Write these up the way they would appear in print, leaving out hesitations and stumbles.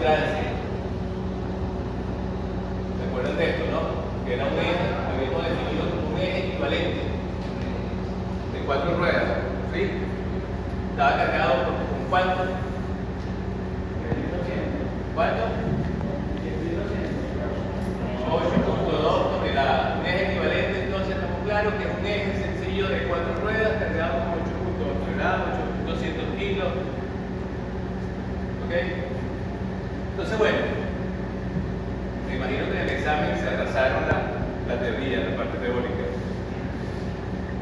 tránsito. ¿Se acuerdan de esto, no? Que era un eje, habíamos definido como un eje equivalente de 4 ruedas, ¿sí? Estaba cargado con ¿cuánto? ¿Cuánto? 8.2 toneladas. Un eje equivalente, entonces estamos claros que es un eje sencillo de 4 ruedas cargado con 8.2 toneladas, 8.200 kilos. ¿Ok? Entonces, bueno, me imagino que en el examen se atrasaron la teoría, la parte teórica.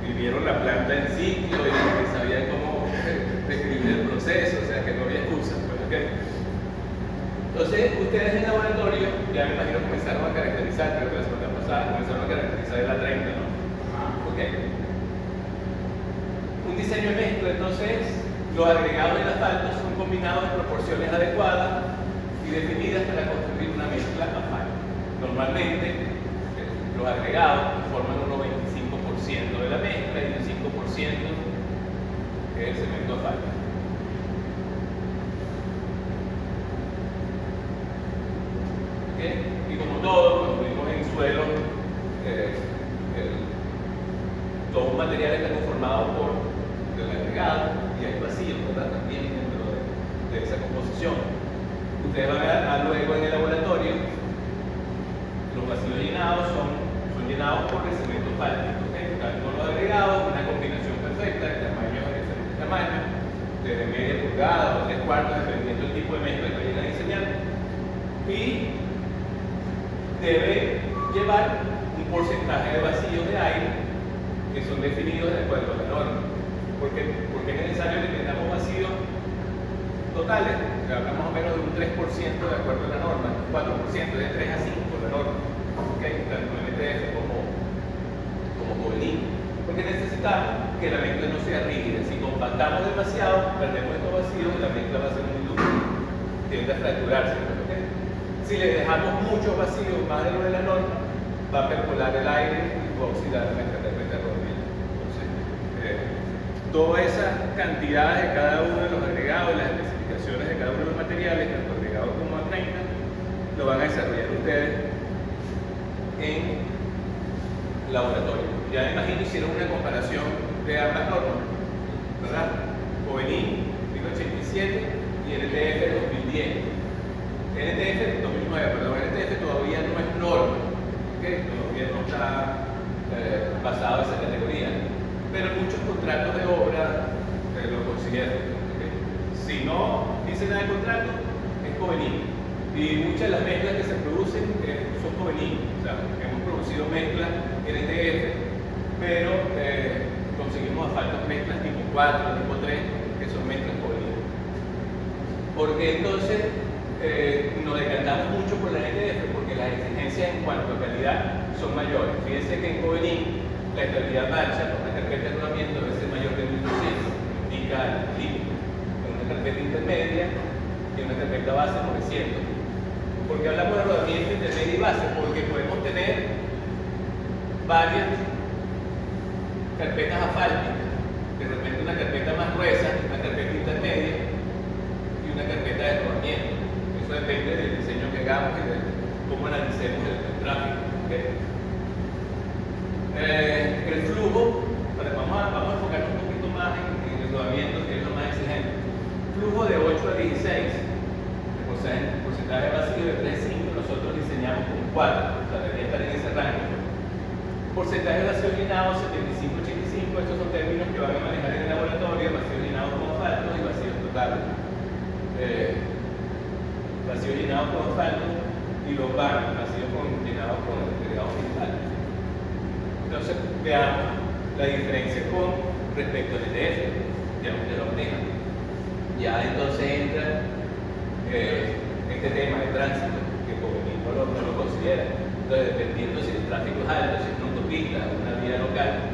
Y vieron la planta en sitio y sabían cómo describir el proceso, o sea que no había excusa. ¿Okay? Entonces, ustedes en el laboratorio, ya me imagino que comenzaron a caracterizar, creo que la semana pasada comenzaron a caracterizar el A30, ¿no? ¿Ok? Un diseño de mezcla, entonces, los agregados del asfalto son combinados en proporciones adecuadas y definidas para construir una mezcla asfalto. Normalmente, los agregados forman un 95% de la mezcla y un 5% es el cemento asfalto. Y como todo, cuando vivimos en suelo, todo un material está conformado por el agregado y hay vacíos, ¿verdad? También dentro de esa composición. Ustedes van a ver luego en el laboratorio, los vacíos llenados son llenados por el cemento asfáltico, ¿okay? Todos los agregados, una combinación perfecta de tamaños de diferentes tamaños, desde media pulgada o 3/4, dependiendo del tipo de mezcla que vayan a diseñar. Y debe llevar un porcentaje de vacíos de aire que son definidos de acuerdo a la norma. Porque es necesario que tengamos vacíos totales, que habla más o menos de un 3% de acuerdo a la norma, 4%, de 3 a 5 la norma. ¿Okay? Tanto en MTF como Covenant. Porque necesitamos que la mezcla no sea rígida. Si compactamos demasiado, perdemos estos vacíos y la mezcla va a ser muy dura, tiende a fracturarse. ¿Okay? Si le dejamos muchos vacíos más de lo de la norma, va a percolar el aire y va a oxidar nuestra carpeta de rodillas. Entonces, toda esa cantidad de cada uno de los agregados y las especificaciones de cada uno de los materiales, tanto agregados como A30, lo van a desarrollar ustedes en laboratorio. Ya me imagino hicieron una comparación de ambas normas, ¿verdad? Covenant 1987 y NTF 2010. NTF 2009, perdón, NTF todavía no es norma, ¿okay? Todavía no está basado en esa categoría, pero muchos contratos de obra lo consideran. ¿Okay? Si no dice nada de contrato, es Covenant. Y muchas de las mezclas que se producen son Covenant. O sea, hemos producido mezclas NTF, pero conseguimos asfaltos mezclas tipo 4, tipo 3, que son mezclas Covenant. Porque entonces nos decantamos mucho por la NTF, porque las exigencias en cuanto a calidad son mayores. Fíjense que en Covenant la estabilidad marcha con una carpeta de rodamiento debe ser mayor de 1200, indica el límite. Con una carpeta intermedia y una carpeta base 900. ¿Por qué hablamos de rodamiento intermedio y base? Porque podemos tener varias carpetas asfálticas, de repente una carpeta más gruesa, una carpeta intermedia y una carpeta de rodamiento. Eso depende del diseño que hagamos y de cómo analicemos el tráfico. ¿Okay? El flujo, vamos a enfocarnos un poquito más en el rodamiento, que es lo más exigente. Flujo de 8 a 16, el porcentaje de vacío de 3 a 5, nosotros diseñamos con 4, o sea, debería estar en ese rango. Porcentaje de vacío llenado 75-85, estos son términos que van a manejar en el laboratorio: vacíos llenados con asfalto y vacíos totales. Vacíos llenados con asfalto y los vanos, vacíos llenados con agregados de asfalto. Entonces, veamos la diferencia con respecto al ETF, ya ustedes lo manejan. Ya entonces entra este tema de tránsito, que Covenant no lo considera. Entonces, dependiendo si el tráfico es alto, si es una autopista o una vía local,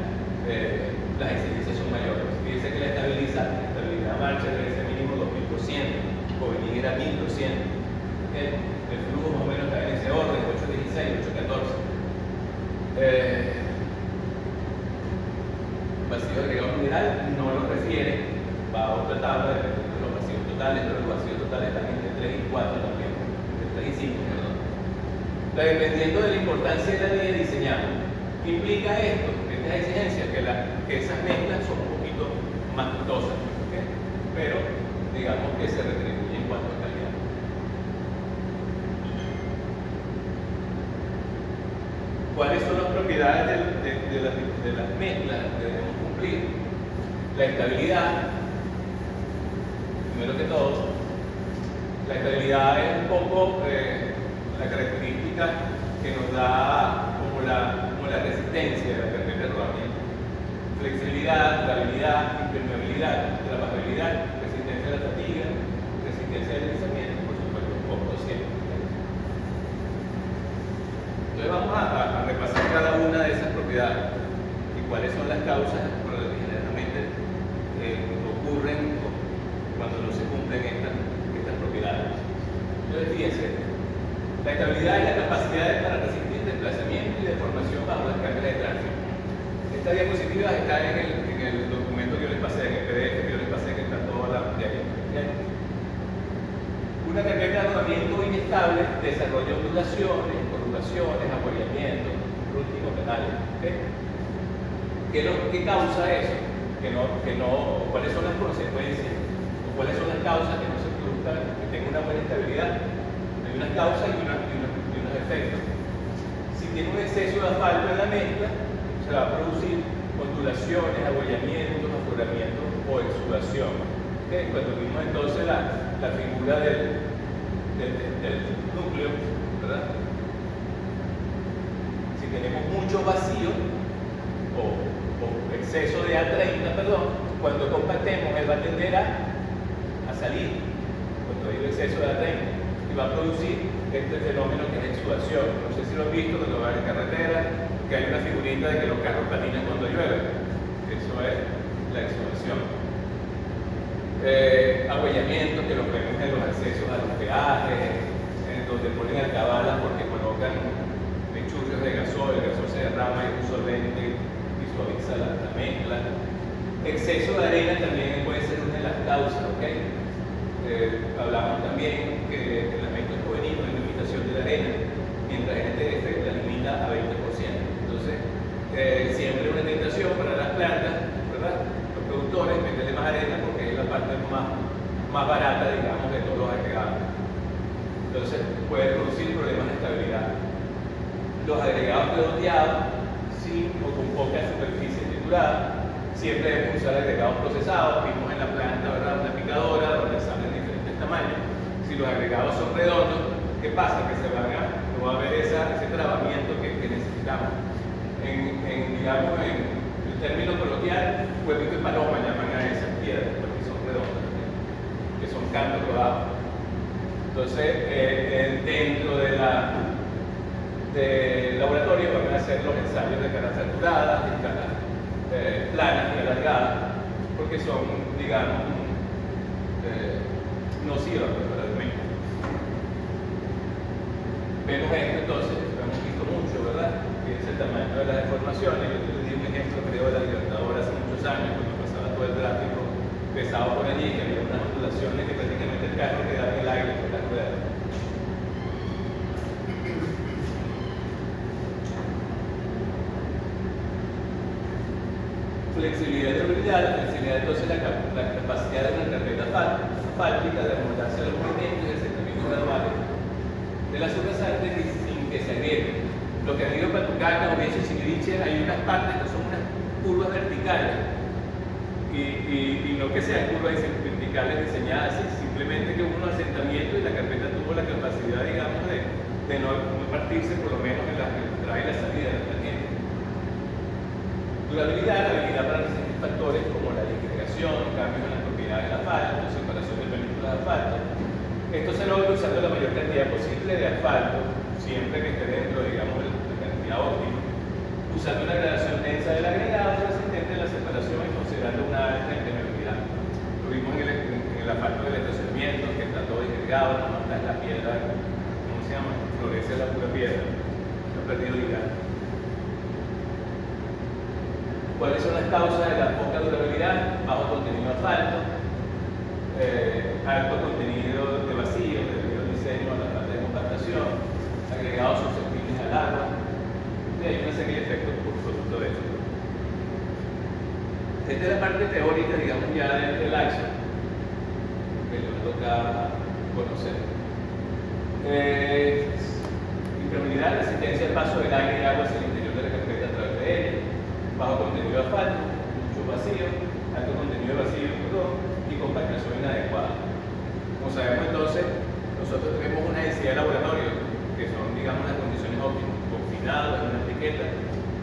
las exigencias son mayores. Fíjense que la estabilidad marcha debe ser mínimo 2000%, Covenant era 1200. El flujo más o menos está en ese orden, 816, 814. Vacío agregado mineral no lo refiere, va a otra tabla de los vacíos totales, pero los vacíos totales están entre 3 y 4 también. 3 y 5, perdón. Entonces, dependiendo de la importancia de la línea, diseñamos. ¿Qué implica esto? Esta exigencia, que esas mezclas son un poquito más costosas, ¿okay? Pero digamos que se retribuye en cuanto a calidad. ¿Cuáles son las propiedades de las mezclas que debemos cumplir? La estabilidad, primero que todo. La estabilidad es un poco la característica que nos da como la resistencia de la carpeta de rodamiento. Flexibilidad, durabilidad, impermeabilidad, trabajabilidad, resistencia a la fatiga, resistencia al deslizamiento y por supuesto costo siempre. Entonces vamos a repasar cada una de esas propiedades y cuáles son las causas por las que generalmente ocurren cuando no se cumplen estas propiedades. Entonces fíjense, la estabilidad es la capacidad para resistir desplazamiento y deformación bajo las cargas de tránsito. Estas diapositivas están en el documento que yo les pasé, en el PDF que yo les pasé, que está toda la de ahí. Una carpeta de rodamiento inestable desarrolla ondulaciones, corrugaciones, apoyamientos, rústicos penales. ¿Okay? ¿Qué causa eso? ¿Cuáles son las consecuencias? ¿O cuáles son las causas que no se produzcan, que tengan una buena estabilidad? Hay unas causas y unos efectos. Si tiene un exceso de asfalto en la mezcla, se va a producir ondulaciones, abollamientos, afloramientos o exudación. ¿Okay? Cuando vimos entonces la figura del núcleo, ¿verdad? Si tenemos mucho vacío o exceso de A30, perdón, cuando compactemos él va a tender a salir, cuando hay un exceso de A30, y va a producir este fenómeno que es exudación. No sé si lo han visto cuando van en carretera, que hay una figurita de que los carros patinan cuando llueve. Eso es la exudación. Abollamiento, que los vemos en los accesos a los peajes, en donde ponen alcabalas porque colocan enchufes de gasol, el gasol se derrama y es un solvente y suaviza la mezcla. Exceso de arena también puede ser una de las causas, ¿ok? Hablamos también que en las mezclas juveniles hay limitación de la arena, mientras en NTF la limita a 20%. Entonces, siempre una tentación para las plantas, ¿verdad? Los productores, meterle más arena porque es la parte más barata, digamos, de todos los agregados. Entonces, puede producir problemas de estabilidad. Los agregados redondeados, sin o con poca superficie triturada, siempre debemos usar agregados procesados. Vimos en la planta, ¿verdad?, una picadora donde salen diferentes tamaños. Si los agregados son redondos, ¿qué pasa? Que no va a haber ese trabamiento que necesitamos. Digamos, en el término coloquial, huevito de paloma llaman a esas piedras, porque son redondas, que son cantos rodados. Entonces, dentro del laboratorio van a hacer los ensayos de caras saturadas, de caras planas y alargadas, porque son, digamos, nocivas para el medio. Vemos esto entonces, lo hemos visto mucho, ¿verdad? Que es el tamaño de las deformaciones. Yo te di un ejemplo del periodo de la Libertadora hace muchos años, cuando pasaba todo el tráfico pesado por allí, que había unas ondulaciones que prácticamente el carro quedaba en el aire por las ruedas. Flexibilidad y durabilidad. La flexibilidad entonces es la capacidad de una carpeta asfáltica de amoldarse a los movimientos y asentamientos graduales de la subasante sin que se agreguen. Lo que han ido para Tucacas o Viesas y Similiche, hay unas partes que son unas curvas verticales y no que sean curvas verticales diseñadas así, simplemente que hubo un asentamiento y la carpeta tuvo la capacidad, digamos, de no partirse por lo menos en la entrada y la salida de la tangente. Durabilidad, la habilidad para resistir factores como la disgregación, cambios en las propiedades del asfalto, separación de películas de asfalto. Esto se logra usando la mayor cantidad posible de asfalto, siempre que esté dentro, digamos, de la cantidad óptima, usando una gradación densa del agregado resistente a la separación y considerando una alta impermeabilidad. Lo vimos en el asfalto del estacionamiento, que está todo disgregado, no está en la piedra, ¿cómo se llama? Florece la pura piedra, no ha perdido hidrato. ¿Cuáles son las causas de la poca durabilidad? Bajo contenido de asfalto, alto contenido de vacío, debido al diseño, a la falta de compactación. condensación, agregados susceptibles al agua, y hay una serie de efectos por producto de eso. Esta es la parte teórica, digamos, ya del ISO, que le toca conocer. Impermeabilidad, resistencia al paso del aire y agua hacia el interior de la carpeta a través de ella, bajo contenido de asfalto, mucho vacío, alto contenido de vacío, y compactación inadecuada. Como sabemos entonces, nosotros tenemos una densidad de laboratorio, que son, digamos, las condiciones óptimas, confinado en una etiqueta.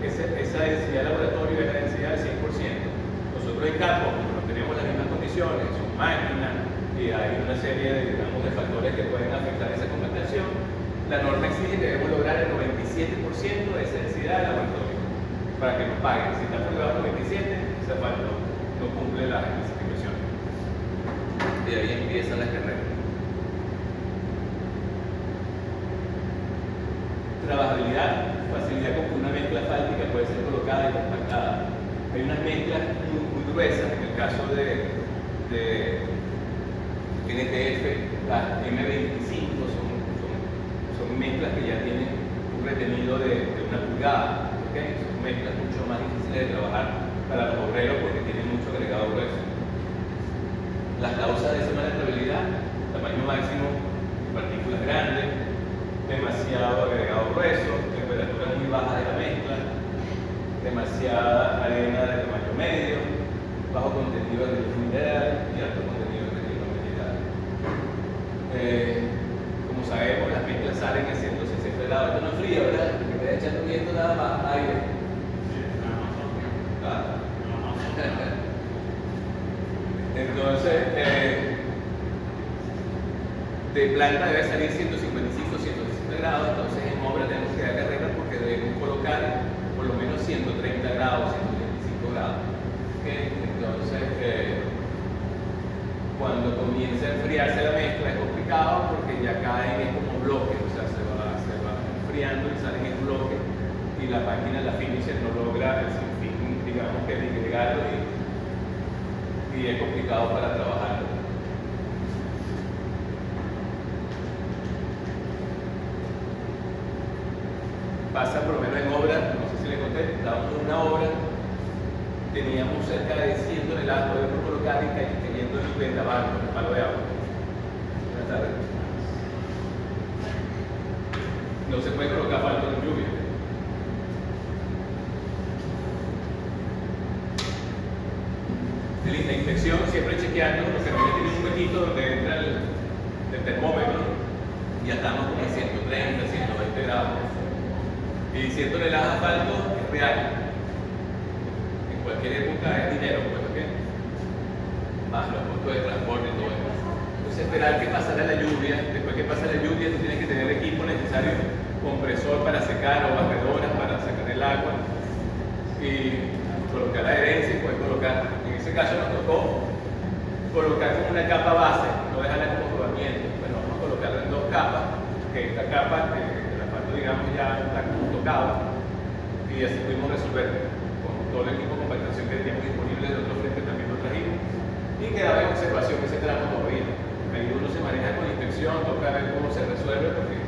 Esa densidad de laboratorio es la densidad del 100%. Nosotros en campo, como no tenemos las mismas condiciones, son máquinas, y hay una serie de, digamos, de factores que pueden afectar esa compactación, la norma exige que debemos lograr el 97% de esa densidad de laboratorio para que nos paguen. Si está por debajo del 97, ese asfalto no cumple las especificaciones. De ahí empiezan las carreras. Trabajabilidad, facilidad con que una mezcla asfáltica puede ser colocada y compactada. Hay unas mezclas muy gruesas, en el caso de NTF, las M25 son mezclas que ya tienen un retenido de una pulgada, ¿okay? Son mezclas mucho más difíciles de trabajar para los obreros porque tienen mucho agregado grueso. Las causas de esa maniobrabilidad: tamaño máximo, partículas grandes, demasiado agregado grueso, temperaturas muy bajas de la mezcla, demasiada arena de tamaño medio, bajo contenido de mineral y alto contenido de mineral. Como sabemos, las mezclas salen a 160 grados. Esto no es frío, ¿verdad? Porque te está echando viento nada más aire. ¿Ah? Entonces, de planta debe salir 155, 160 grados, entonces en obra tenemos que dar carrera porque debemos colocar por lo menos 130 grados, 125 grados. ¿Okay? Entonces, cuando comienza a enfriarse la mezcla es complicado porque ya caen como bloques, o sea, se va enfriando y salen en bloques y la máquina, la finisher, no logra el sinfín, digamos, que disgregarlo y es complicado para trabajarlo. Pasa por lo menos en obra, no sé si le conté, estábamos en una obra, teníamos cerca de 100 toneladas, podemos colocar y cayendo el vendaval con el palo de agua. Buenas tardes. No se puede colocar asfalto en lluvia. En la inspección siempre chequeando, los camiones tienen un huequito donde entra el termómetro y ya estamos como en 130, 120 grados. Y 100 toneladas de asfalto es real. En cualquier época es dinero, pues, ¿ok? Más los costos de transporte y todo eso. Entonces, esperar que pasara la lluvia. Después que pasa la lluvia, tú tienes que tener equipo necesario, compresor para secar o barredoras para sacar el agua y colocar la adherencia y poder colocar. En ese caso nos tocó colocar como una capa base, no dejarla como rodamiento. Bueno, vamos a colocarla en dos capas, que esta capa, el asfalto, digamos, ya está como tocado, y así pudimos resolver con todo el equipo de compactación que teníamos disponible de otro frente, también lo trajimos, y quedaba en observación ese tramo todavía. Ahí uno se maneja con inspección, toca ver cómo se resuelve, porque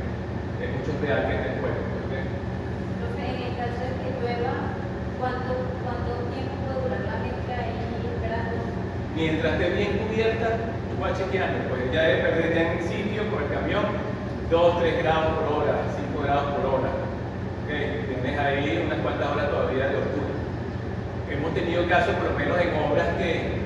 hay muchos real que están en juego. ¿Okay? Profe, en el caso de que llueva, ¿cuánto tiempo puede durar la mezcla ahí esperando? Mientras esté bien cubierta, tú vas chequeando, pues ya debe perder ya en el sitio con el camión 2, 3 grados por hora, 5 grados por hora. ¿Okay? Tienes ahí unas cuantas horas todavía de oscura. Hemos tenido casos, por lo menos en obras que